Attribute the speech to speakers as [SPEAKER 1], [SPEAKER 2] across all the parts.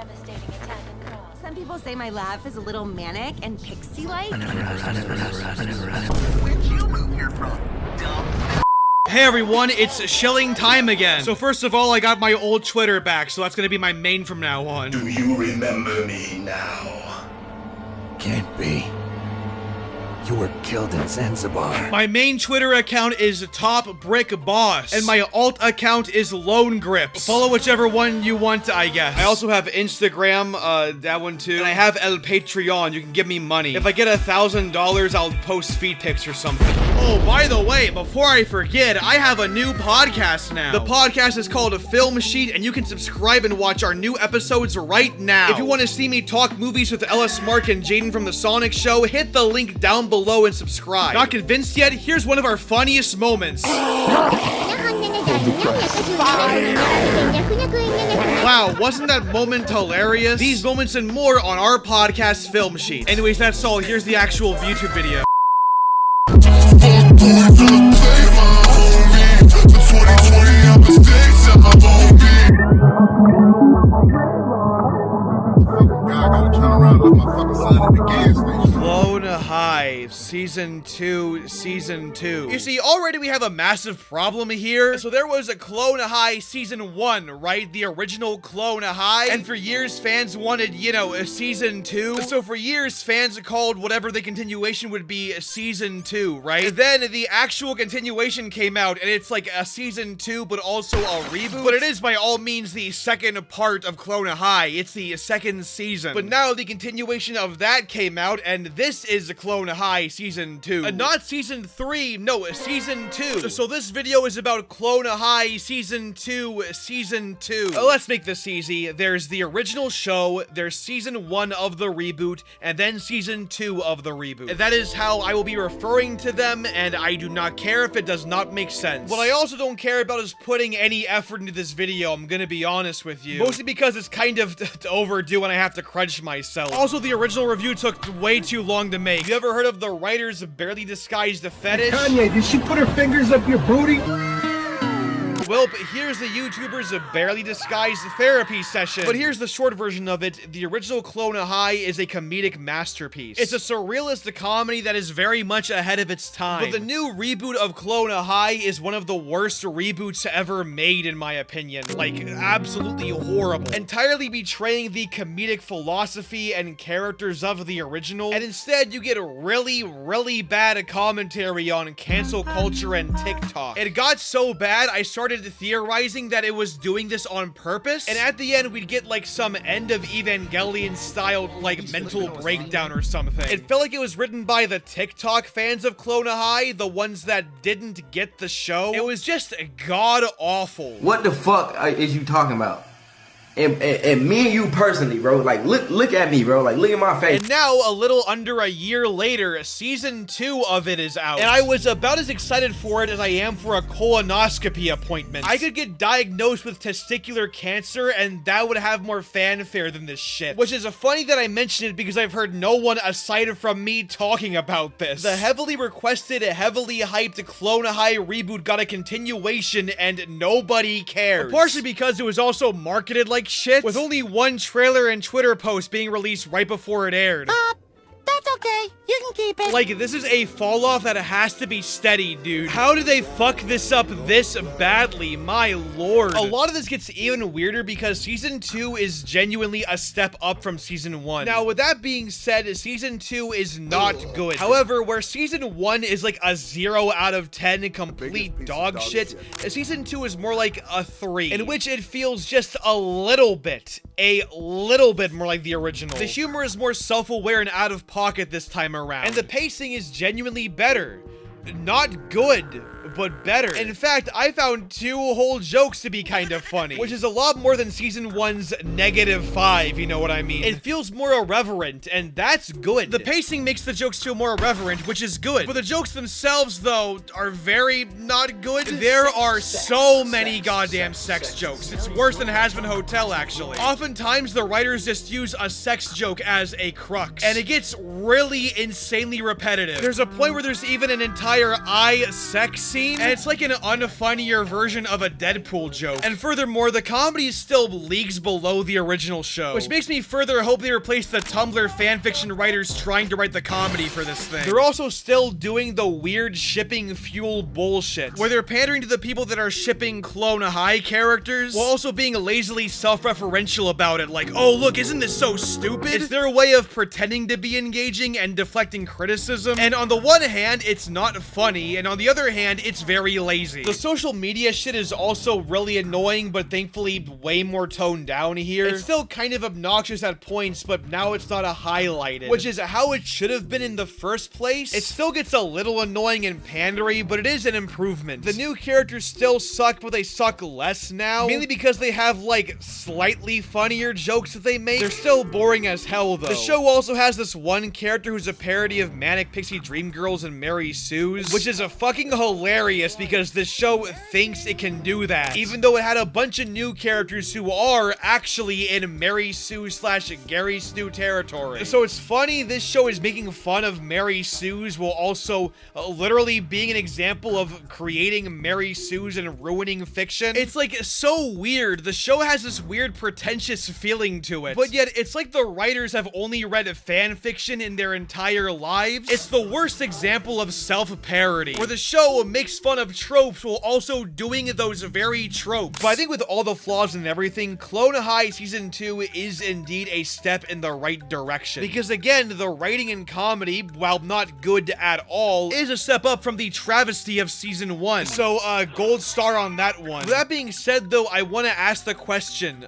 [SPEAKER 1] devastating attack across.
[SPEAKER 2] Some people say my laugh is a little manic and pixie-like.
[SPEAKER 3] Where'd you move here from, dumb?
[SPEAKER 4] Hey everyone, it's shelling time again. So first of all, I got my old Twitter back, so that's gonna be my main from now on.
[SPEAKER 5] Do you remember me now? Can't be. You were killed in Zanzibar.
[SPEAKER 4] My main Twitter account is Top Brick Boss, and my alt account is Lone Grips. Follow whichever one you want, I guess. I also have Instagram, that one too. And I have El Patreon, you can give me money. If I get $1,000, I'll post feed pics or something. Oh, by the way, before I forget, I have a new podcast now. The podcast is called A Film Sheet, and you can subscribe and watch our new episodes right now. If you want to see me talk movies with Ellis Mark and Jaden from The Sonic Show, hit the link down below and subscribe. Not convinced yet? Here's one of our funniest moments. Wow, wasn't that moment hilarious? These moments and more on our podcast Film Sheet. Anyways, that's all. Here's the actual YouTube video. Clone High, Season 2, Season 2. You see, already we have a massive problem here. So there was a Clone High Season 1, right? The original Clone High. And for years, fans wanted, you know, a Season 2. So for years, fans called whatever the continuation would be Season 2, right? And then the actual continuation came out, and it's like a Season 2, but also a reboot. But it is by all means the second part of Clone High. It's the second season. But now the continuation of that came out, and this is Clone High Season 2. Not Season 3, no, Season 2. So this video is about Clone High Season 2, Season 2. Let's make this easy. There's the original show, there's Season 1 of the reboot, and then Season 2 of the reboot. And that is how I will be referring to them, and I do not care if it does not make sense. What I also don't care about is putting any effort into this video, I'm gonna be honest with you. Mostly because it's kind of overdue and I have to crunch myself. Also, the original review took way too long to make. You ever heard of the writer's barely disguised fetish?
[SPEAKER 6] Kanye, did she put her fingers up your booty?
[SPEAKER 4] Well, but here's the YouTuber's barely disguised therapy session. But here's the short version of it. The original Clone High is a comedic masterpiece. It's a surrealist comedy that is very much ahead of its time. But the new reboot of Clone High is one of the worst reboots ever made, in my opinion. Like, absolutely horrible. Entirely betraying the comedic philosophy and characters of the original. And instead, you get really, really bad commentary on cancel culture and TikTok. It got so bad, I started theorizing that it was doing this on purpose, and at the end we'd get like some end of Evangelion style like mental breakdown or something. It felt like it was written by the TikTok fans of Clone High, the ones that didn't get the show. It was just god awful.
[SPEAKER 7] What the fuck is you talking about? And me and you personally, bro, like, look at me, bro, like, look at my face.
[SPEAKER 4] And now, a little under a year later, Season 2 of it is out. And I was about as excited for it as I am for a colonoscopy appointment. I could get diagnosed with testicular cancer, and that would have more fanfare than this shit. Which is funny that I mention it because I've heard no one aside from me talking about this. The heavily requested, heavily hyped Clone High reboot got a continuation, and nobody cares. Partially because it was also marketed like shit, with only one trailer and Twitter post being released right before it aired.
[SPEAKER 8] That's okay. You can keep it.
[SPEAKER 4] Like, this is a fall off that has to be steady, dude. How did they fuck this up this badly? My lord. A lot of this gets even weirder because Season 2 is genuinely a step up from Season 1. Now, with that being said, Season 2 is not good. However, where Season 1 is like a 0 out of 10 complete dog shit, Season 2 is more like a 3, in which it feels just a little bit more like the original. The humor is more self-aware and out of pocket this time around, and the pacing is genuinely better. Not good, but better. In fact, I found 2 whole jokes to be kind of funny, which is a lot more than Season 1's -5, you know what I mean? It feels more irreverent, and that's good. The pacing makes the jokes feel more irreverent, which is good. But the jokes themselves, though, are very not good. There are so many goddamn sex jokes. It's worse than Hazbin Hotel, actually. Oftentimes, the writers just use a sex joke as a crux, and it gets really insanely repetitive. There's a point where there's even an entire I sex scene, and it's like an unfunnier version of a Deadpool joke. And furthermore, the comedy is still leagues below the original show, which makes me further hope they replace the Tumblr fanfiction writers trying to write the comedy for this thing. They're also still doing the weird shipping fuel bullshit, where they're pandering to the people that are shipping Clone High characters, while also being lazily self-referential about it, like, oh look, isn't this so stupid? It's their way of pretending to be engaging and deflecting criticism, and on the one hand, it's not funny, and on the other hand, it's very lazy. The social media shit is also really annoying, but thankfully way more toned down here. It's still kind of obnoxious at points, but now it's not a highlighted, which is how it should have been in the first place. It still gets a little annoying and pandery, but it is an improvement. The new characters still suck, but they suck less now, mainly because they have like slightly funnier jokes that they make. They're still boring as hell though. The show also has this one character who's a parody of Manic Pixie Dream Girls and Mary Sue's, which is a fucking hilarious because this show thinks it can do that, even though it had a bunch of new characters who are actually in Mary Sue / Gary Stu territory. So it's funny this show is making fun of Mary Sue's while also literally being an example of creating Mary Sue's and ruining fiction. It's like so weird. The show has this weird pretentious feeling to it, but yet it's like the writers have only read fan fiction in their entire lives. It's the worst example of self-parody, where the show makes fun of tropes while also doing those very tropes. But I think with all the flaws and everything, Clone High Season 2 is indeed a step in the right direction. Because again, the writing and comedy, while not good at all, is a step up from the travesty of Season 1. So, gold star on that one. With that being said though, I want to ask the question,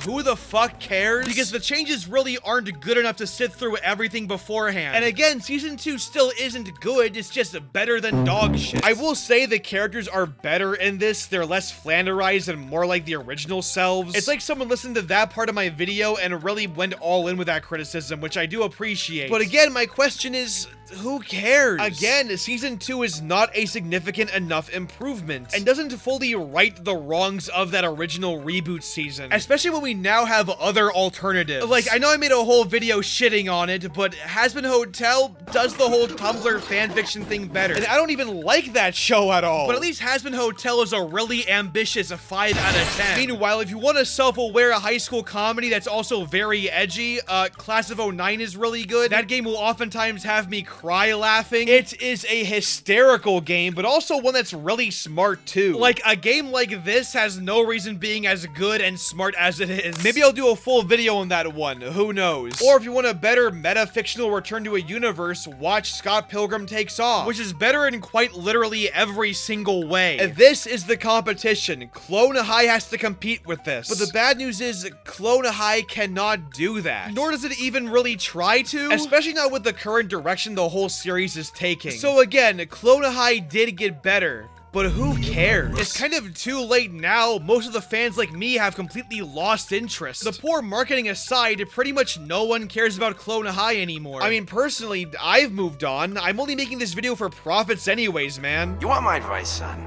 [SPEAKER 4] who the fuck cares? Because the changes really aren't good enough to sit through everything beforehand. And again, Season 2 still isn't good, it's just better than dog shit. I will say the characters are better in this, they're less flanderized and more like the original selves. It's like someone listened to that part of my video and really went all in with that criticism, which I do appreciate. But again, my question is, who cares? Again, Season 2 is not a significant enough improvement and doesn't fully right the wrongs of that original reboot season, especially when we now have other alternatives. Like, I know I made a whole video shitting on it, but Hazbin Hotel does the whole Tumblr fanfiction thing better, and I don't even like that show at all. But at least Hazbin Hotel is a really ambitious 5 out of 10. Meanwhile, if you want a self-aware high school comedy that's also very edgy, Class of 09 is really good. That game will oftentimes have me cry laughing. It is a hysterical game, but also one that's really smart too. Like, a game like this has no reason being as good and smart as it is. Maybe I'll do a full video on that one, who knows. Or if you want a better meta-fictional return to a universe, watch Scott Pilgrim Takes Off, which is better in quite literally every single way. And this is the competition. Clone High has to compete with this. But the bad news is, Clone High cannot do that. Nor does it even really try to, especially not with the current direction the whole series is taking. So again, Clone High did get better, but who cares? It's kind of too late now. Most of the fans like me have completely lost interest. The poor marketing aside, pretty much no one cares about Clone High anymore. I mean, personally, I've moved on. I'm only making this video for profits anyways, man.
[SPEAKER 1] You want my advice, son?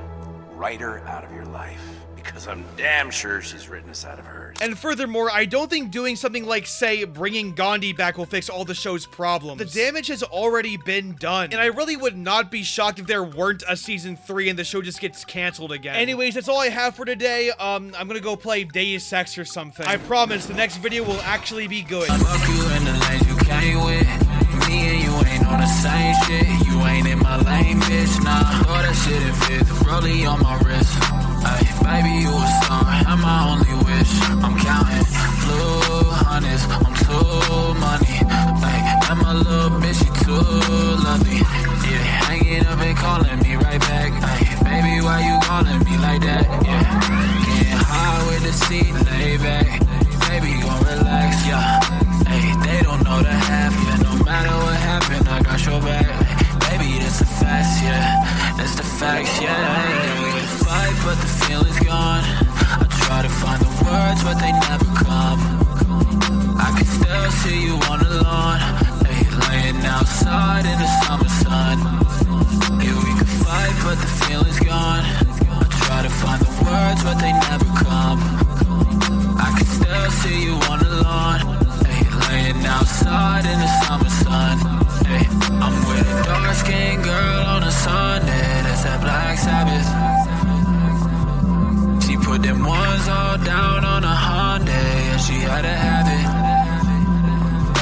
[SPEAKER 1] Write her out of your life. Because I'm damn sure she's written us out of hers.
[SPEAKER 4] And furthermore, I don't think doing something like, say, bringing Gandhi back will fix all the show's problems. The damage has already been done, and I really would not be shocked if there weren't a Season 3 and the show just gets canceled again. Anyways, that's all I have for today. I'm gonna go play Deus Ex or something. I promise the next video will actually be good.
[SPEAKER 9] Fuck you in the lanes you came with. Me and you ain't on the same shit. You ain't in my lane, bitch. Nah, throw that shit in fifth. Rollie on my wrist. Ay, baby, you a star. I'm my only wish. I'm counting blue hundreds. I'm too money. Ay, and my little bitch, she too lovely. Yeah, hanging up and calling me right back. Ay, baby, why you calling me like that? Yeah, getting high with the seat, lay back. Baby, gon' relax, yeah. Hey, they don't know the half, yeah. No matter what happened, I got your back. Baby, that's the facts, yeah. That's the facts, yeah. We can fight, but the feeling's gone. I try to find the words, but they never come. down on a Hyundai, and she had to have it.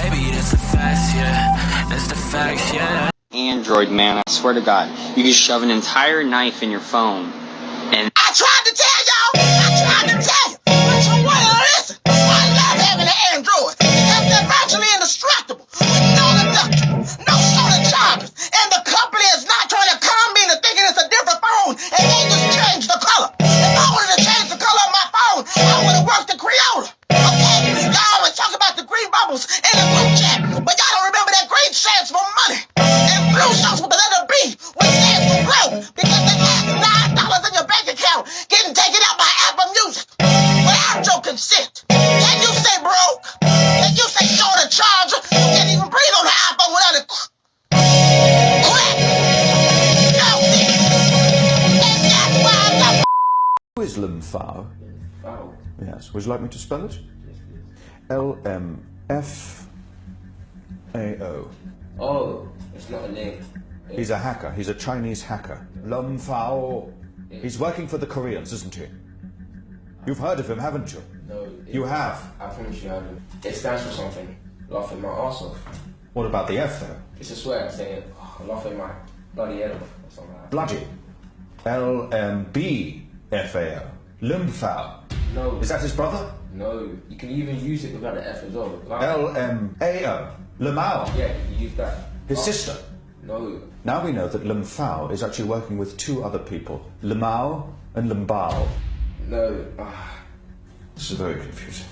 [SPEAKER 9] Baby, that's the facts, yeah. That's the facts, yeah.
[SPEAKER 10] Android, man, I swear to God, you can shove an entire knife in your phone, and
[SPEAKER 3] I tried to tell y'all! But you wanna listen! I love having an Android! Because they're virtually indestructible! With no deductible, no solar charges! And the company is not trying to con me into thinking it's a different phone! And they just changed the color! If I wanted to change the color of my phone, I would have worked the Crayola! Okay? Y'all always talk about the green bubbles in the group chat, but y'all don't remember that green stands for money! And blue starts with the letter B, which stands for broke! Because the last $9 in your bank account getting taken out by Apple Music without your consent. Can you say broke? Can you say short of charger? You can't even breathe on the iPhone without it. Crack. Healthy. And that's why I love.
[SPEAKER 5] Who is Lmfao? Yes. Would you like me to spell it? L-M-F-A-O.
[SPEAKER 7] Oh, it's not a name.
[SPEAKER 5] He's a hacker. He's a Chinese hacker. Lmfao. He's working for the Koreans, isn't he? You've heard of him, haven't you?
[SPEAKER 7] No.
[SPEAKER 5] You have?
[SPEAKER 7] I promise you haven't. It stands for something. Laughing my arse off.
[SPEAKER 5] What about the F, though?
[SPEAKER 7] It's a swear saying, oh, laughing my bloody head off or something like that.
[SPEAKER 5] Bloody. L-M-B-F-A-O. Lmfao.
[SPEAKER 7] No.
[SPEAKER 5] Is that his brother?
[SPEAKER 7] No. You can even use it without the F as well.
[SPEAKER 5] L-M-A-O. Lamao.
[SPEAKER 7] Yeah, you use that.
[SPEAKER 5] His sister.
[SPEAKER 7] No.
[SPEAKER 5] Now we know that Lmfao is actually working with two other people, Lamao and Lambao.
[SPEAKER 7] No.
[SPEAKER 5] This is very confusing.